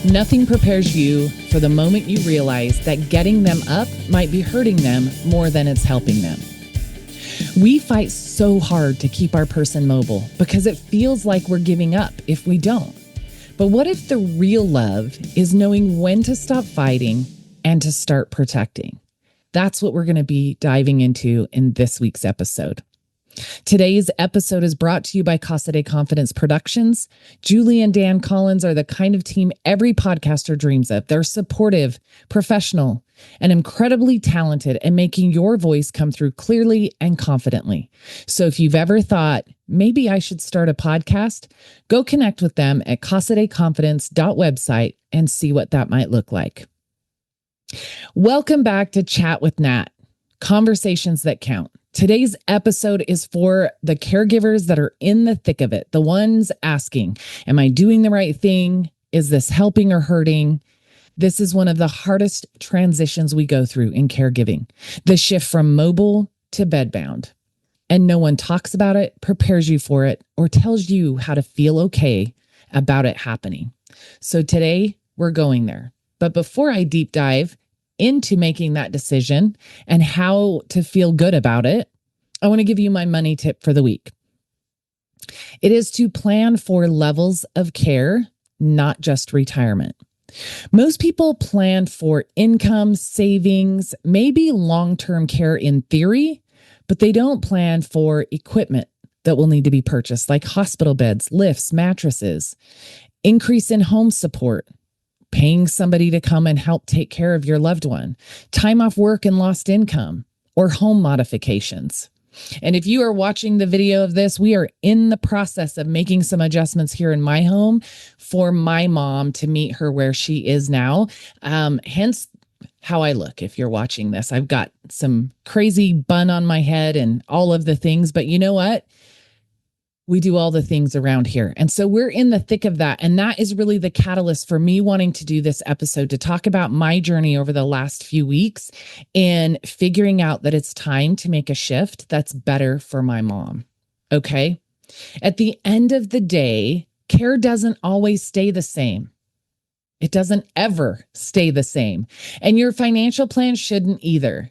Nothing prepares you for the moment you realize that getting them up might be hurting them more than it's helping them. We fight so hard to keep our person mobile because it feels like we're giving up if we don't. But what if the real love is knowing when to stop fighting and to start protecting? That's what we're going to be diving into in this week's episode. Today's episode is brought to you by Casa de Confidence Productions. Julie and Dan Collins are the kind of team every podcaster dreams of. They're supportive, professional, and incredibly talented at making your voice come through clearly and confidently. So if you've ever thought, maybe I should start a podcast, go connect with them at casadeconfidence.website and see what that might look like. Welcome back to Chat with Nat, conversations that count. Today's episode is for the caregivers that are in the thick of it, the ones asking, am I doing the right thing? Is this helping or hurting? This is one of the hardest transitions we go through in caregiving, the shift from mobile to bedbound. And no one talks about it, prepares you for it, or tells you how to feel okay about it happening. So today we're going there. But before I deep dive into making that decision and how to feel good about it, I want to give you my money tip for the week. It is to plan for levels of care, not just retirement. Most people plan for income, savings, maybe long-term care in theory, but they don't plan for equipment that will need to be purchased, like hospital beds, lifts, mattresses, increase in home support, paying somebody to come and help take care of your loved one, time off work and lost income, or home modifications. And if you are watching the video of this, we are in the process of making some adjustments here in my home for my mom to meet her where she is now. Hence how I look if you're watching this. I've got some crazy bun on my head and all of the things, but you know what? We do all the things around here. And so we're in the thick of that. And that is really the catalyst for me wanting to do this episode, to talk about my journey over the last few weeks in figuring out that it's time to make a shift that's better for my mom. Okay. At the end of the day, care doesn't always stay the same. It doesn't ever stay the same. And your financial plan shouldn't either.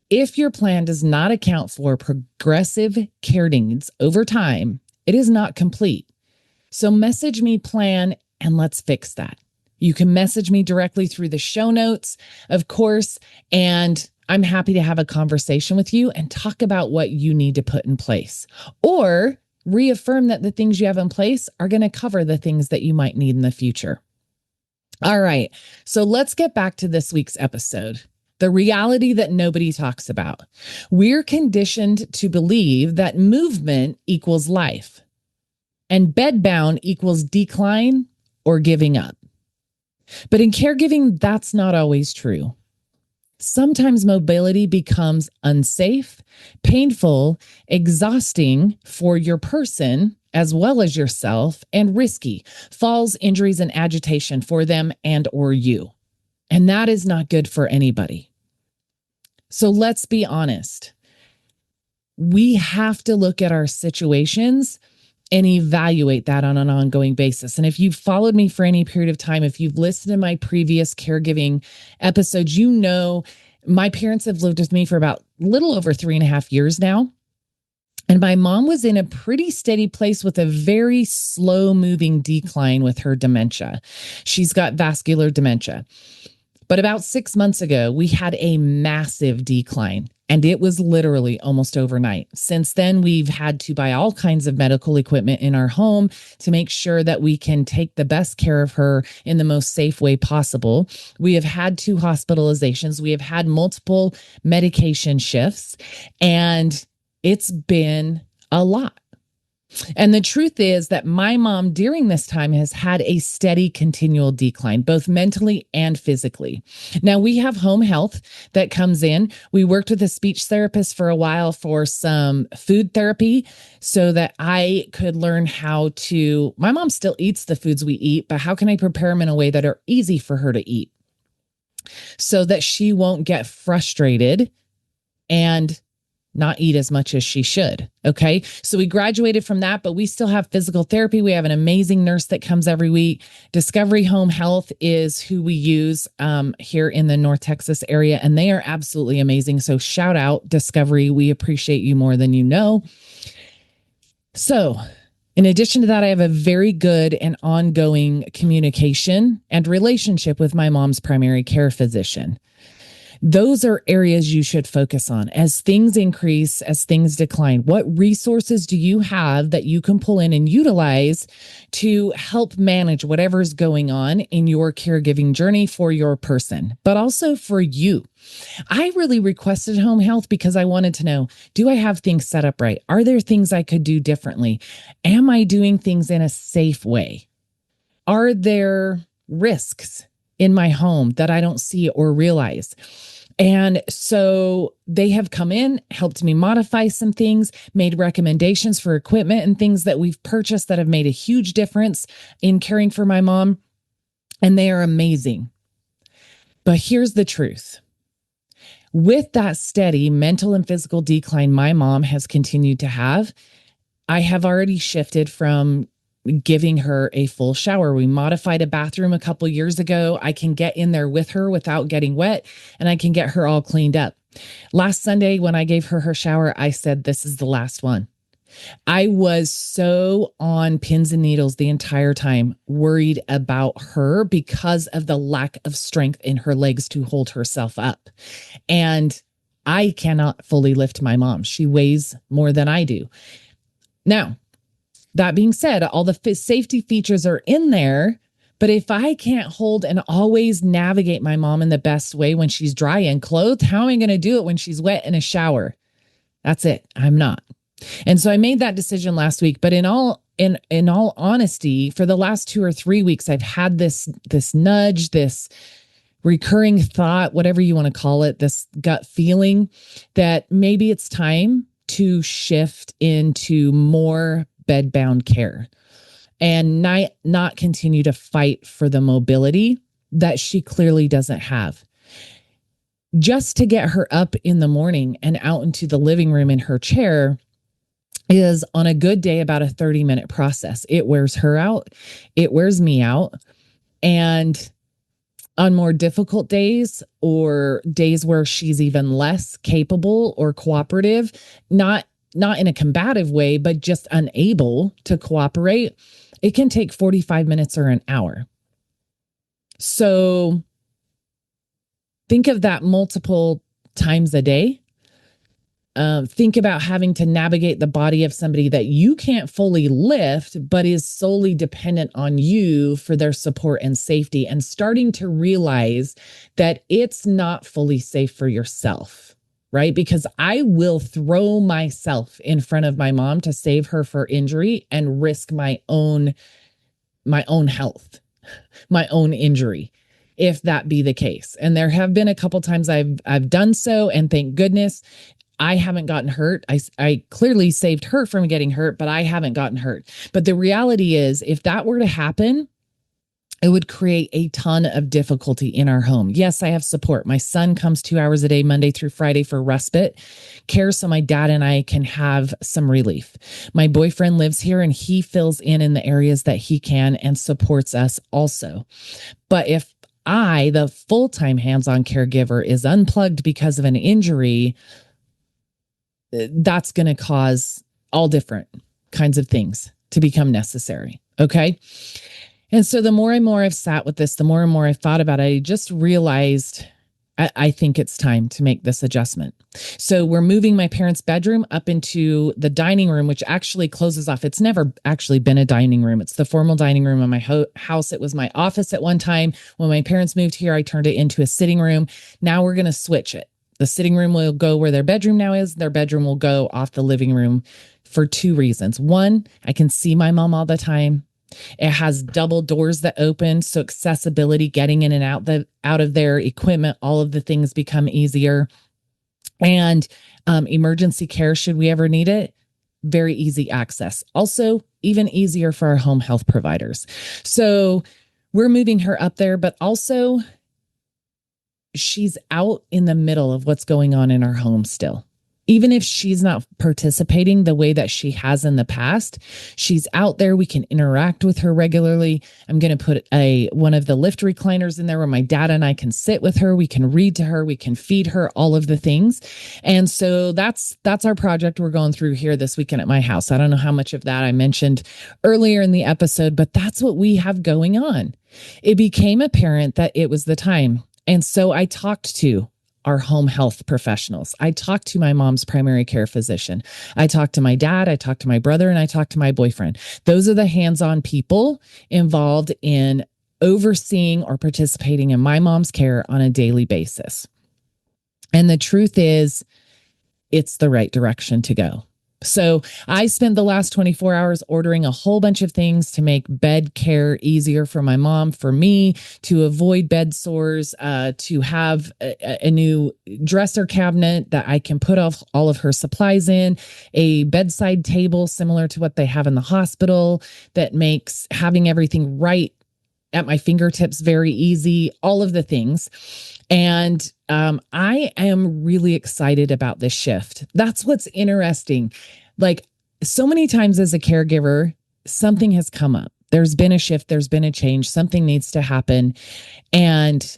If your plan does not account for progressive care needs over time, it is not complete. So message me plan and let's fix that. You can message me directly through the show notes, of course, and I'm happy to have a conversation with you and talk about what you need to put in place, or reaffirm that the things you have in place are going to cover the things that you might need in the future. All right, so let's get back to this week's episode. The reality that nobody talks about. We're conditioned to believe that movement equals life and bedbound equals decline or giving up. But in caregiving, that's not always true. Sometimes mobility becomes unsafe, painful, exhausting for your person as well as yourself, and risky, falls, injuries, and agitation for them and or you. And that is not good for anybody. So let's be honest. We have to look at our situations and evaluate that on an ongoing basis. And if you've followed me for any period of time, if you've listened to my previous caregiving episodes, you know my parents have lived with me for about a little over 3.5 years now. And my mom was in a pretty steady place with a very slow moving decline with her dementia. She's got vascular dementia. But about 6 months ago, we had a massive decline, and it was literally almost overnight. Since then, we've had to buy all kinds of medical equipment in our home to make sure that we can take the best care of her in the most safe way possible. We have had 2 hospitalizations. We have had multiple medication shifts, and it's been a lot. And the truth is that my mom during this time has had a steady, continual decline, both mentally and physically. Now, we have home health that comes in. We worked with a speech therapist for a while for some food therapy so that I could learn how to, my mom still eats the foods we eat, but how can I prepare them in a way that are easy for her to eat so that she won't get frustrated and not eat as much as she should. Okay. So we graduated from that, but we still have physical therapy. We have an amazing nurse that comes every week. Discovery Home Health is who we use here in the North Texas area, and they are absolutely amazing. So shout out Discovery. We appreciate you more than you know. So in addition to that, I have a very good and ongoing communication and relationship with my mom's primary care physician. Those are areas you should focus on as things increase, as things decline. What resources do you have that you can pull in and utilize to help manage whatever's going on in your caregiving journey for your person, but also for you? I really requested home health because I wanted to know, do I have things set up right? Are there things I could do differently? Am I doing things in a safe way? Are there risks in my home that I don't see or realize? And so they have come in, helped me modify some things, made recommendations for equipment and things that we've purchased that have made a huge difference in caring for my mom. And they are amazing. But here's the truth. With that steady mental and physical decline my mom has continued to have, I have already shifted from giving her a full shower. We modified a bathroom a couple years ago. I can get in there with her without getting wet, and I can get her all cleaned up. Last Sunday, when I gave her her shower, I said, this is the last one. I was so on pins and needles the entire time, worried about her because of the lack of strength in her legs to hold herself up. And I cannot fully lift my mom. She weighs more than I do. Now, that being said, all the safety features are in there, but if I can't hold and always navigate my mom in the best way when she's dry and clothed, how am I going to do it when she's wet in a shower? That's it. I'm not. And so I made that decision last week, but in all honesty, for the last 2 or 3 weeks, I've had this nudge, this recurring thought, whatever you want to call it, this gut feeling that maybe it's time to shift into more bedbound care and not continue to fight for the mobility that she clearly doesn't have. Just to get her up in the morning and out into the living room in her chair is on a good day about a 30-minute process. It wears her out. It wears me out. And on more difficult days or days where she's even less capable or cooperative, not in a combative way, but just unable to cooperate, it can take 45 minutes or an hour. So think of that multiple times a day. Think about having to navigate the body of somebody that you can't fully lift, but is solely dependent on you for their support and safety, and starting to realize that it's not fully safe for yourself, right? Because I will throw myself in front of my mom to save her for injury and risk my own health, my own injury, if that be the case. And there have been a couple times I've done so, and thank goodness I haven't gotten hurt. I clearly saved her from getting hurt, but I haven't gotten hurt. But the reality is, if that were to happen, it would create a ton of difficulty in our home. Yes, I have support. My son comes 2 hours a day, Monday through Friday, for respite care, so my dad and I can have some relief. My boyfriend lives here, and he fills in the areas that he can and supports us also. But if I, the full-time hands-on caregiver, is unplugged because of an injury, that's going to cause all different kinds of things to become necessary. Okay. And so the more and more I've sat with this, the more and more I've thought about it, I just realized I think it's time to make this adjustment. So we're moving my parents' bedroom up into the dining room, which actually closes off. It's never actually been a dining room. It's the formal dining room in my house. It was my office at one time. When my parents moved here, I turned it into a sitting room. Now we're going to switch it. The sitting room will go where their bedroom now is. Their bedroom will go off the living room for 2 reasons. One, I can see my mom all the time. It has double doors that open, so accessibility, getting in and out of their equipment, all of the things become easier. And emergency care, should we ever need it, very easy access. Also, even easier for our home health providers. So we're moving her up there, but also she's out in the middle of what's going on in our home still. Even if she's not participating the way that she has in the past, she's out there. We can interact with her regularly. I'm going to put one of the lift recliners in there where my dad and I can sit with her. We can read to her. We can feed her, all of the things. And so that's our project we're going through here this weekend at my house. I don't know how much of that I mentioned earlier in the episode, but that's what we have going on. It became apparent that it was the time. And so I talked to our home health professionals. I talked to my mom's primary care physician. I talked to my dad. I talked to my brother, and I talked to my boyfriend. Those are the hands-on people involved in overseeing or participating in my mom's care on a daily basis. And the truth is, it's the right direction to go. So I spent the last 24 hours ordering a whole bunch of things to make bed care easier for my mom, for me, to avoid bed sores, to have a new dresser cabinet that I can put all of her supplies in, a bedside table similar to what they have in the hospital that makes having everything right at my fingertips very easy, all of the things. And I am really excited about this shift. That's what's interesting. Like, so many times as a caregiver, something has come up. There's been a shift. There's been a change. Something needs to happen. And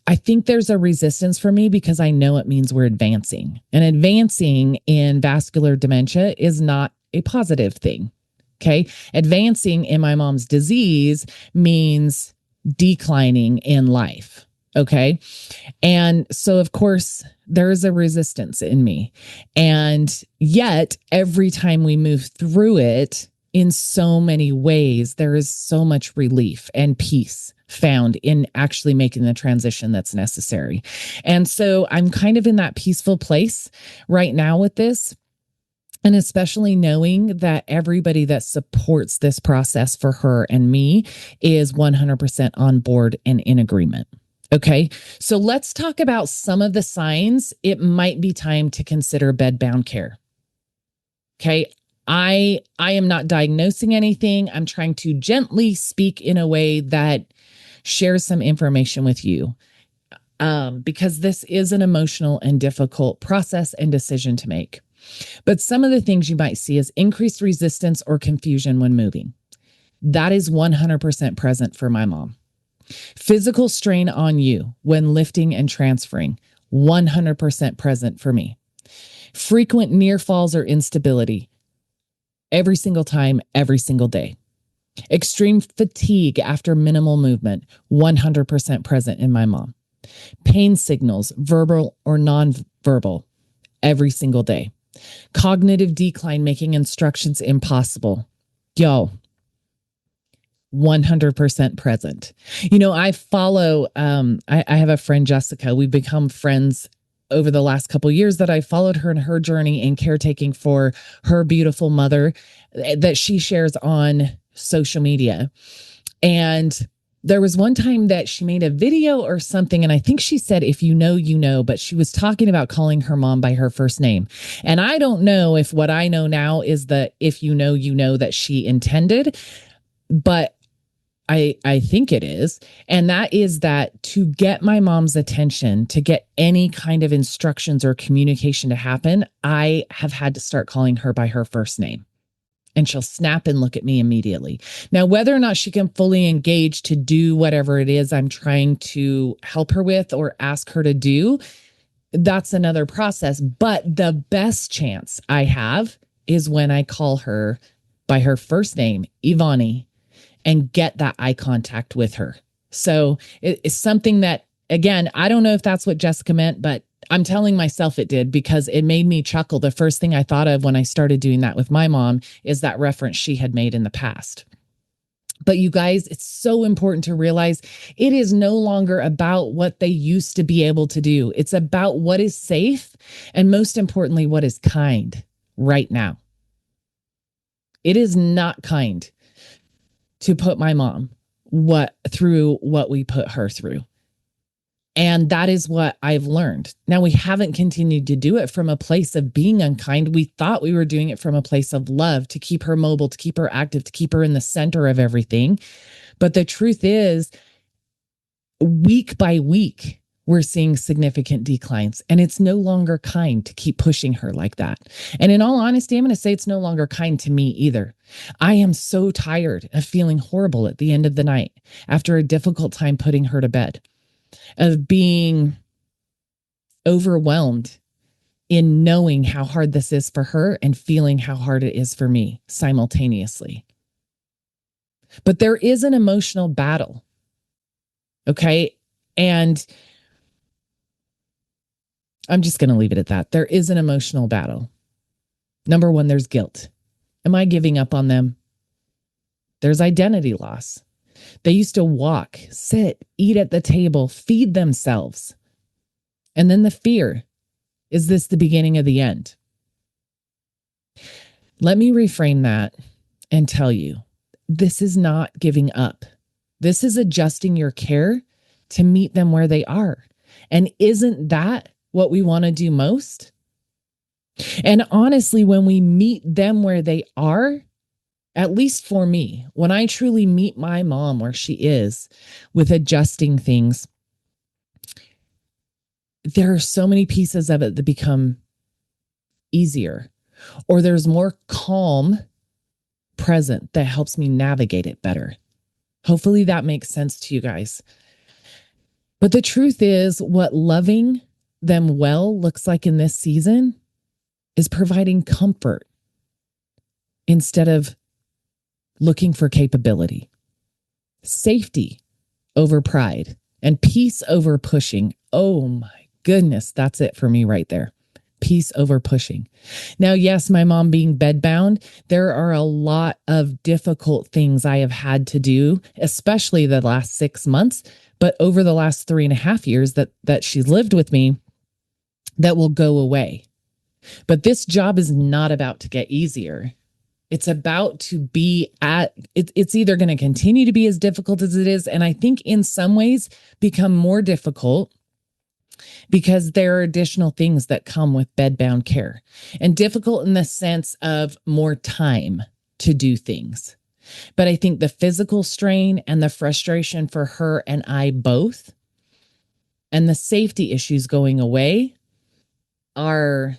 I think there's a resistance for me because I know it means we're advancing. And advancing in vascular dementia is not a positive thing. Okay. Advancing in my mom's disease means declining in life. Okay. And so, of course, there is a resistance in me. And yet, every time we move through it, in so many ways, there is so much relief and peace found in actually making the transition that's necessary. And so I'm kind of in that peaceful place right now with this. And especially knowing that everybody that supports this process for her and me is 100% on board and in agreement. Okay, so let's talk about some of the signs it might be time to consider bedbound care. Okay, I am not diagnosing anything. I'm trying to gently speak in a way that shares some information with you, because this is an emotional and difficult process and decision to make. But some of the things you might see is increased resistance or confusion when moving. That is 100% present for my mom. Physical strain on you when lifting and transferring, 100% present for me. Frequent near falls or instability, every single time, every single day. Extreme fatigue after minimal movement, 100% present in my mom. Pain signals, verbal or nonverbal, every single day. Cognitive decline, making instructions impossible. 100% present. You know, I follow, I have a friend, Jessica. We've become friends over the last couple of years that I followed her in her journey in caretaking for her beautiful mother that she shares on social media. And there was one time that she made a video or something, and I think she said, if you know, you know, but she was talking about calling her mom by her first name. And I don't know if what I know now is the if you know that she intended, but I think it is. And that is that to get my mom's attention, to get any kind of instructions or communication to happen, I have had to start calling her by her first name. And she'll snap and look at me immediately. Now, whether or not she can fully engage to do whatever it is I'm trying to help her with or ask her to do, that's another process. But the best chance I have is when I call her by her first name, Ivani, and get that eye contact with her. So it's something that, again, I don't know if that's what Jessica meant, but I'm telling myself it did because it made me chuckle. The first thing I thought of when I started doing that with my mom is that reference she had made in the past. But you guys, it's so important to realize it is no longer about what they used to be able to do. It's about what is safe and, most importantly, what is kind right now. It is not kind to put my mom through what we put her through. And that is what I've learned. Now, we haven't continued to do it from a place of being unkind. We thought we were doing it from a place of love to keep her mobile, to keep her active, to keep her in the center of everything. But the truth is, week by week, we're seeing significant declines. And it's no longer kind to keep pushing her like that. And in all honesty, I'm going to say it's no longer kind to me either. I am so tired of feeling horrible at the end of the night after a difficult time putting her to bed, of being overwhelmed in knowing how hard this is for her and feeling how hard it is for me simultaneously. But there is an emotional battle. Okay. And I'm just going to leave it at that. There is an emotional battle. Number one, there's guilt. Am I giving up on them? There's identity loss. They used to walk, sit, eat at the table, feed themselves. And then the fear, is this the beginning of the end? Let me reframe that and tell you, this is not giving up. This is adjusting your care to meet them where they are. And isn't that what we want to do most? And honestly, when we meet them where they are, at least for me, when I truly meet my mom where she is with adjusting things, there are so many pieces of it that become easier, or there's more calm present that helps me navigate it better. Hopefully that makes sense to you guys. But the truth is, what loving them well looks like in this season is providing comfort instead of looking for capability, safety over pride, and peace over pushing. Oh my goodness, that's it for me right there. Peace over pushing. Now, yes, my mom being bedbound, there are a lot of difficult things I have had to do, especially the last 6 months, but over the last 3.5 years that she's lived with me, that will go away. But this job is not about to get easier. It's about to be it's either going to continue to be as difficult as it is, and I think in some ways become more difficult because there are additional things that come with bedbound care, and difficult in the sense of more time to do things. But I think the physical strain and the frustration for her and I both, and the safety issues going away, are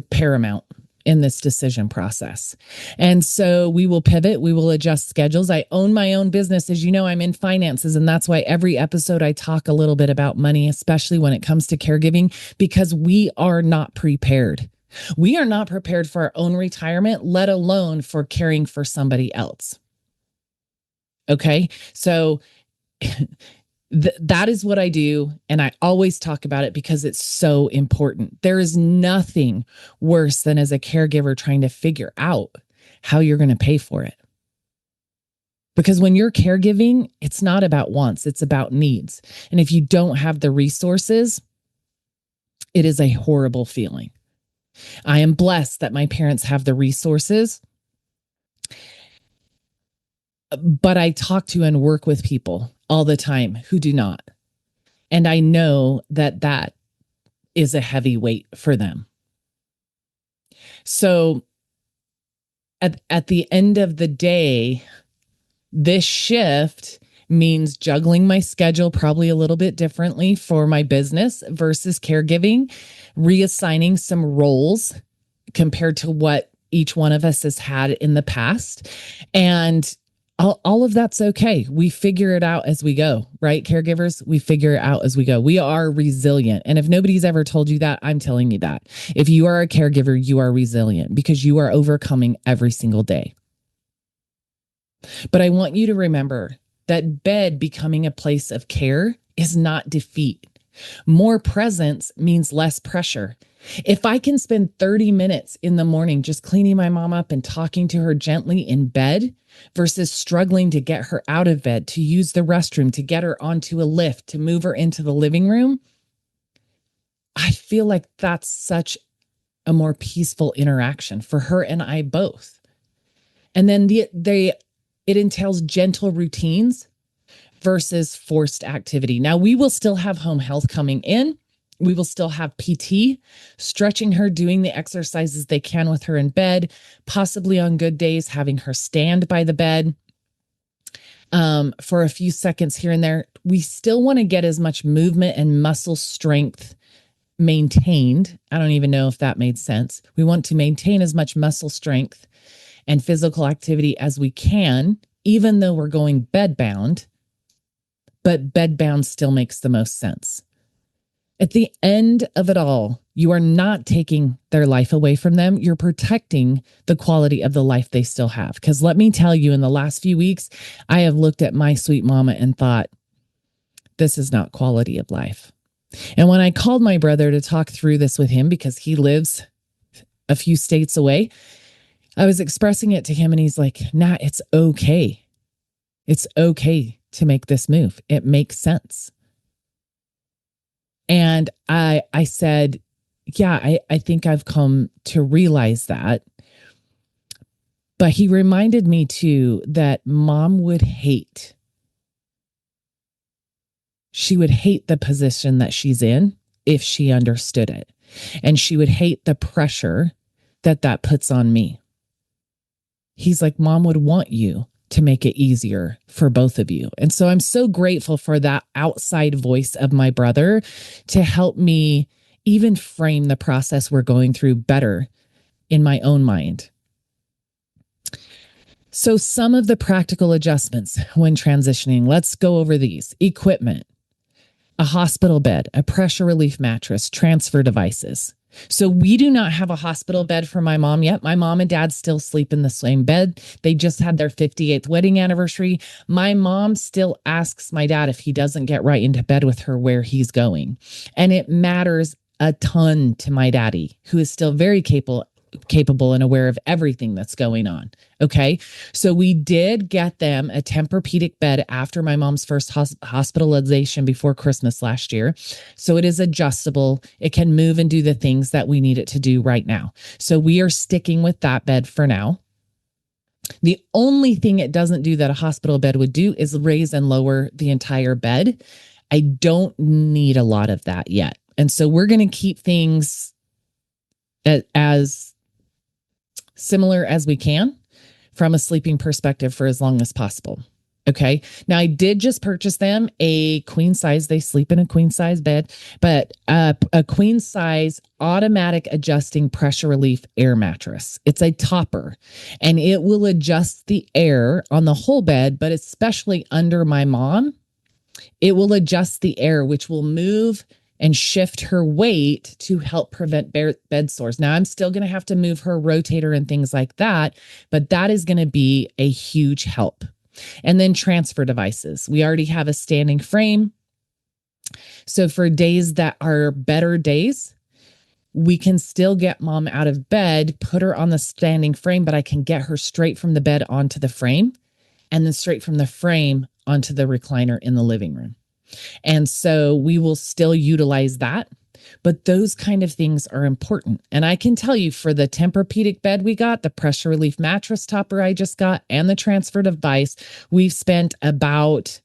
paramount in this decision process. And so we will pivot, we will adjust schedules. I own my own business. As you know, I'm in finances, and that's why every episode I talk a little bit about money, especially when it comes to caregiving, because we are not prepared. We are not prepared for our own retirement, let alone for caring for somebody else. Okay. So that is what I do. And I always talk about it because it's so important. There is nothing worse than as a caregiver trying to figure out how you're going to pay for it. Because when you're caregiving, it's not about wants, it's about needs. And if you don't have the resources, it is a horrible feeling. I am blessed that my parents have the resources, but I talk to and work with people all the time who do not. And I know that that is a heavy weight for them. So at the end of the day, this shift means juggling my schedule probably a little bit differently for my business versus caregiving, reassigning some roles compared to what each one of us has had in the past. And all of that's okay. We figure it out as we go, right? Caregivers, we figure it out as we go. We are resilient. And if nobody's ever told you that, I'm telling you that. If you are a caregiver, you are resilient because you are overcoming every single day. But I want you to remember that bed becoming a place of care is not defeat. More presence means less pressure. If I can spend 30 minutes in the morning just cleaning my mom up and talking to her gently in bed versus struggling to get her out of bed, to use the restroom, to get her onto a lift, to move her into the living room, I feel like that's such a more peaceful interaction for her and I both. And then it entails gentle routines versus forced activity. Now, we will still have home health coming in. We will still have PT, stretching her, doing the exercises they can with her in bed, possibly on good days, having her stand by the bed. for a few seconds here and there. We still want to get as much movement and muscle strength maintained. I don't even know if that made sense. We want to maintain as much muscle strength and physical activity as we can, even though we're going bedbound, but bedbound still makes the most sense. At the end of it all, you are not taking their life away from them. You're protecting the quality of the life they still have. Because let me tell you, in the last few weeks, I have looked at my sweet mama and thought, this is not quality of life. And when I called my brother to talk through this with him, because he lives a few states away, I was expressing it to him and he's like, Nat, it's okay. It's okay to make this move. It makes sense. And I said, yeah, I think I've come to realize that. But he reminded me too that mom would hate. She would hate the position that she's in if she understood it. And she would hate the pressure that puts on me. He's like, mom would want you to make it easier for both of you. And so I'm so grateful for that outside voice of my brother to help me even frame the process we're going through better in my own mind. So some of the practical adjustments when transitioning, let's go over these. Equipment, a hospital bed, a pressure relief mattress, transfer devices. So we do not have a hospital bed for my mom yet. My mom and dad still sleep in the same bed. They just had their 58th wedding anniversary. My mom still asks my dad if he doesn't get right into bed with her where he's going. And it matters a ton to my daddy, who is still very capable and aware of everything that's going on. Okay. So we did get them a Tempur-Pedic bed after my mom's first hospitalization before Christmas last year. So it is adjustable. It can move and do the things that we need it to do right now. So we are sticking with that bed for now. The only thing it doesn't do that a hospital bed would do is raise and lower the entire bed. I don't need a lot of that yet. And so we're going to keep things as similar as we can from a sleeping perspective for as long as possible. Okay. Now I did just purchase them a queen size. They sleep in a queen size bed, but a queen size automatic adjusting pressure relief air mattress. It's a topper and it will adjust the air on the whole bed, but especially under my mom, it will adjust the air, which will move and shift her weight to help prevent bed sores. Now, I'm still going to have to move her rotator and things like that, but that is going to be a huge help. And then transfer devices. We already have a standing frame. So for days that are better days, we can still get mom out of bed, put her on the standing frame, but I can get her straight from the bed onto the frame and then straight from the frame onto the recliner in the living room. And so we will still utilize that, but those kind of things are important. And I can tell you for the Tempur-Pedic bed we got, the pressure relief mattress topper I just got, and the transfer device, we've spent about,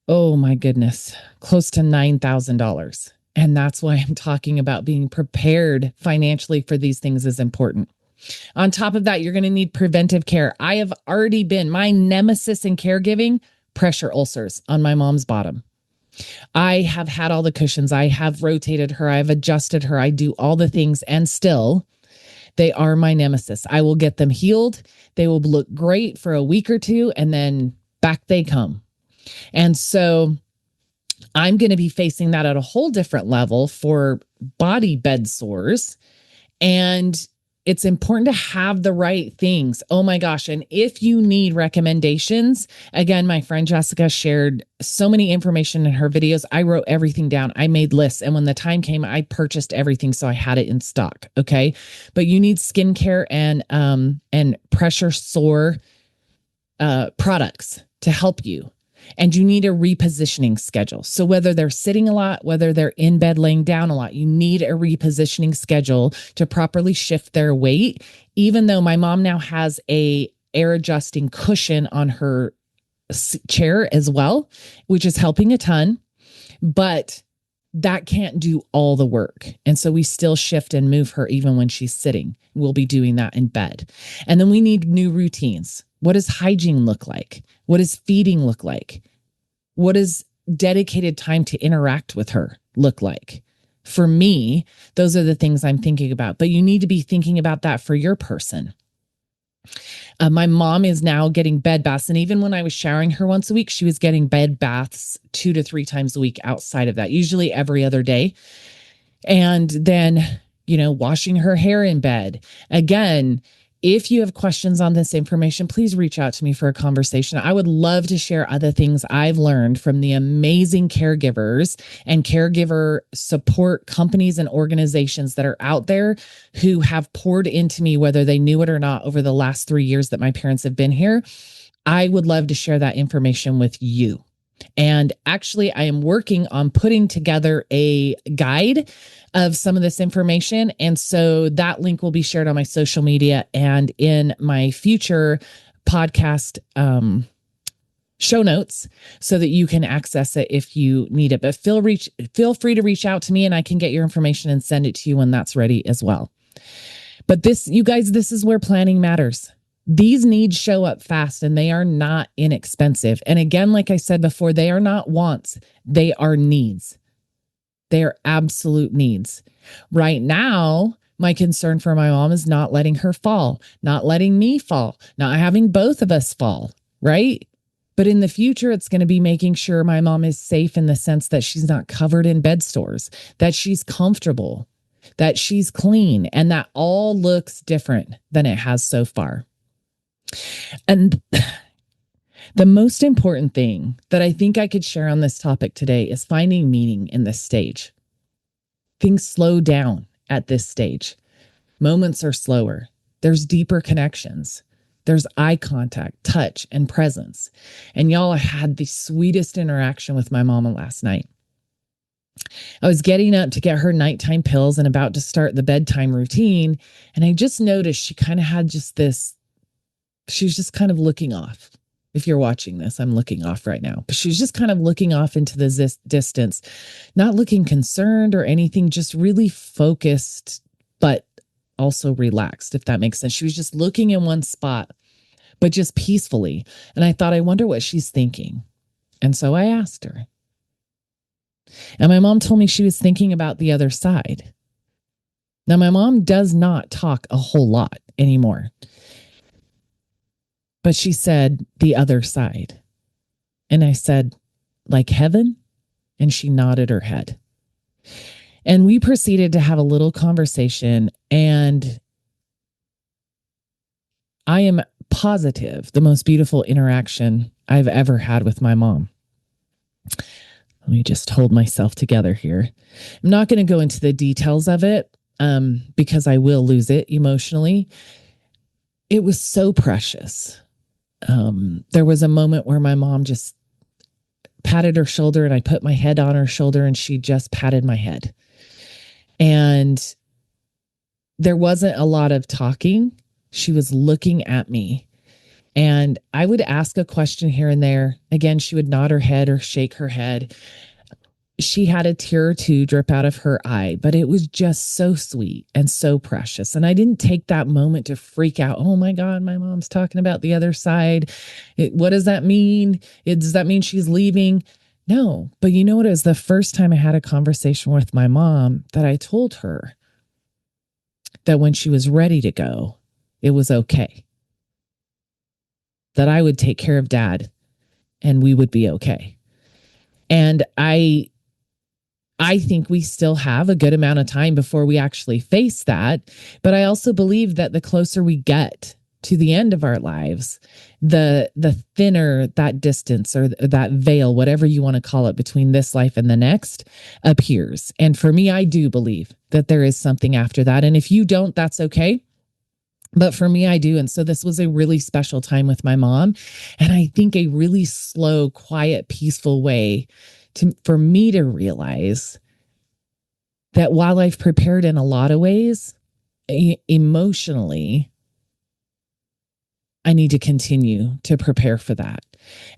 oh my goodness, close to $9,000. And that's why I'm talking about being prepared financially for these things is important. On top of that, you're going to need preventive care. I have already been, my nemesis in caregiving, pressure ulcers on my mom's bottom. I have had all the cushions. I have rotated her. I've adjusted her. I do all the things and still they are my nemesis. I will get them healed. They will look great for a week or two and then back they come. And so I'm going to be facing that at a whole different level for body bed sores. And it's important to have the right things. Oh my gosh. And if you need recommendations, again, my friend Jessica shared so many information in her videos. I wrote everything down. I made lists. And when the time came, I purchased everything. So I had it in stock. Okay. But you need skincare and pressure sore products to help you. And you need a repositioning schedule. So whether they're sitting a lot, whether they're in bed laying down a lot, you need a repositioning schedule to properly shift their weight. Even though my mom now has a air adjusting cushion on her chair as well, which is helping a ton. But that can't do all the work. And so we still shift and move her even when she's sitting. We'll be doing that in bed. And then we need new routines. What does hygiene look like? What does feeding look like? What does dedicated time to interact with her look like? For me, those are the things I'm thinking about, but you need to be thinking about that for your person. My mom is now getting bed baths. And even when I was showering her once a week, she was getting bed baths 2 to 3 times a week outside of that, usually every other day. And then, washing her hair in bed. Again, if you have questions on this information, please reach out to me for a conversation. I would love to share other things I've learned from the amazing caregivers and caregiver support companies and organizations that are out there who have poured into me, whether they knew it or not, over the last 3 years that my parents have been here. I would love to share that information with you. And actually, I am working on putting together a guide of some of this information. And so that link will be shared on my social media and in my future podcast show notes so that you can access it if you need it. But feel free to reach out to me and I can get your information and send it to you when that's ready as well. But you guys, this is where planning matters. These needs show up fast and they are not inexpensive. And again, like I said before, they are not wants. They are needs. They are absolute needs. Right now, my concern for my mom is not letting her fall, not letting me fall, not having both of us fall, right? But in the future, it's going to be making sure my mom is safe in the sense that she's not covered in bed sores, that she's comfortable, that she's clean, and that all looks different than it has so far. And the most important thing that I think I could share on this topic today is finding meaning in this stage. Things slow down at this stage. Moments are slower. There's deeper connections. There's eye contact, touch, and presence. And y'all, I had the sweetest interaction with my mama last night. I was getting up to get her nighttime pills and about to start the bedtime routine. And I just noticed she kind of had she was just kind of looking off. If you're watching this, I'm looking off right now. But she's just kind of looking off into the distance, not looking concerned or anything, just really focused, but also relaxed, if that makes sense. She was just looking in one spot, but just peacefully. And I thought, I wonder what she's thinking. And so I asked her. And my mom told me she was thinking about the other side. Now, my mom does not talk a whole lot anymore. But she said, the other side. And I said, like heaven? And she nodded her head. And we proceeded to have a little conversation. And I am positive the most beautiful interaction I've ever had with my mom. Let me just hold myself together here. I'm not going to go into the details of it because I will lose it emotionally. It was so precious. There was a moment where my mom just patted her shoulder and I put my head on her shoulder and she just patted my head. And there wasn't a lot of talking. She was looking at me and I would ask a question here and there. Again, she would nod her head or shake her head. She had a tear or two drip out of her eye, but it was just so sweet and so precious. And I didn't take that moment to freak out. Oh my God, my mom's talking about the other side. What does that mean? Does that mean she's leaving? No, but you know what? It was the first time I had a conversation with my mom that I told her that when she was ready to go, it was okay. That I would take care of Dad and we would be okay. And I think we still have a good amount of time before we actually face that. But I also believe that the closer we get to the end of our lives, the thinner that distance or that veil, whatever you want to call it, between this life and the next appears. And for me, I do believe that there is something after that. And if you don't, that's okay. But for me, I do. And so this was a really special time with my mom. And I think a really slow, quiet, peaceful way for me to realize that while I've prepared in a lot of ways, emotionally, I need to continue to prepare for that.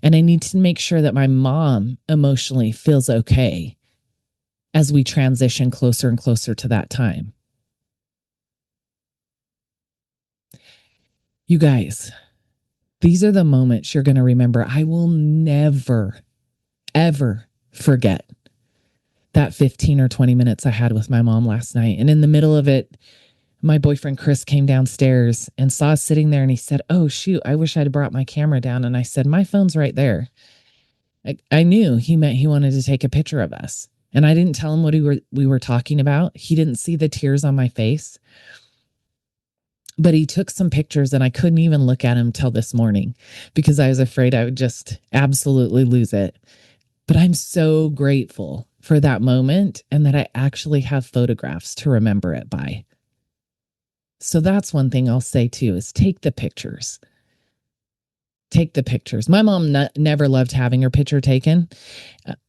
And I need to make sure that my mom emotionally feels okay as we transition closer and closer to that time. You guys, these are the moments you're going to remember. I will never, ever forget that 15 or 20 minutes I had with my mom last night. And in the middle of it, my boyfriend Chris came downstairs and saw us sitting there and he said, "Oh, shoot, I wish I'd brought my camera down." And I said, "My phone's right there." I knew he meant he wanted to take a picture of us. And I didn't tell him what we were talking about. He didn't see the tears on my face. But he took some pictures and I couldn't even look at him till this morning because I was afraid I would just absolutely lose it. But I'm so grateful for that moment and that I actually have photographs to remember it by. So that's one thing I'll say too, is take the pictures. Take the pictures. My mom never loved having her picture taken.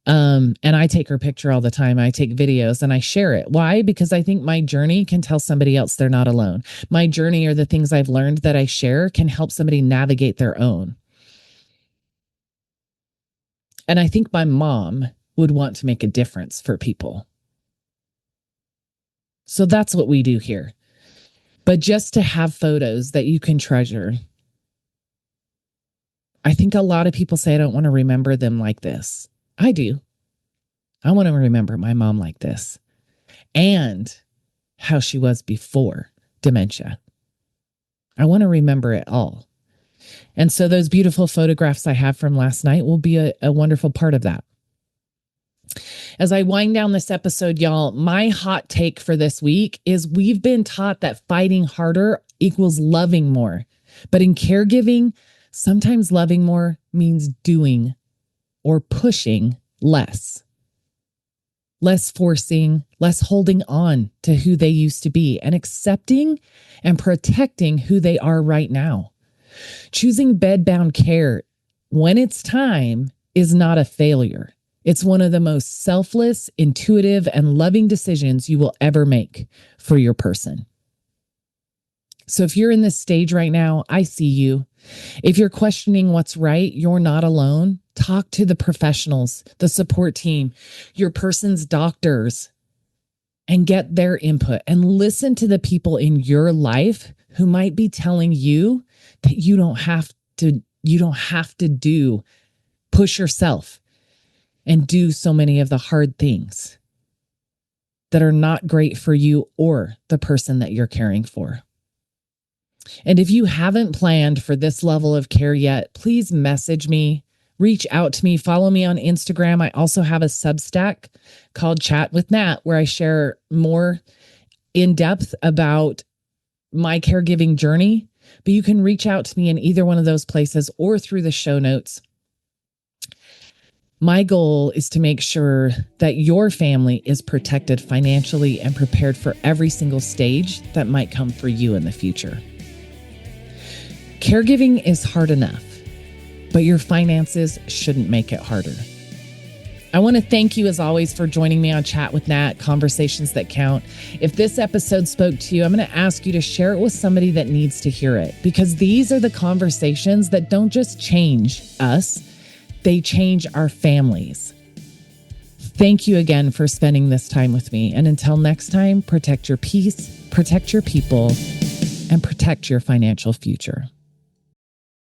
And I take her picture all the time. I take videos and I share it. Why? Because I think my journey can tell somebody else they're not alone. My journey or the things I've learned that I share can help somebody navigate their own. And I think my mom would want to make a difference for people. So that's what we do here. But just to have photos that you can treasure. I think a lot of people say, I don't want to remember them like this. I do. I want to remember my mom like this and how she was before dementia. I want to remember it all. And so those beautiful photographs I have from last night will be a wonderful part of that. As I wind down this episode, y'all, my hot take for this week is we've been taught that fighting harder equals loving more. But in caregiving, sometimes loving more means doing or pushing less. Less forcing, less holding on to who they used to be, and accepting and protecting who they are right now. Choosing bedbound care when it's time is not a failure. It's one of the most selfless, intuitive, and loving decisions you will ever make for your person. So if you're in this stage right now, I see you. If you're questioning what's right, you're not alone. Talk to the professionals, the support team, your person's doctors, and get their input and listen to the people in your life who might be telling you that you don't have to push yourself and do so many of the hard things that are not great for you or the person that you're caring for. And if you haven't planned for this level of care yet, please message me, reach out to me, follow me on Instagram. I also have a Substack called Chat With Nat, where I share more in depth about my caregiving journey. But you can reach out to me in either one of those places or through the show notes. My goal is to make sure that your family is protected financially and prepared for every single stage that might come for you in the future. Caregiving is hard enough, but your finances shouldn't make it harder. I want to thank you as always for joining me on Chat with Nat, Conversations That Count. If this episode spoke to you, I'm going to ask you to share it with somebody that needs to hear it, because these are the conversations that don't just change us, they change our families. Thank you again for spending this time with me. And until next time, protect your peace, protect your people, and protect your financial future.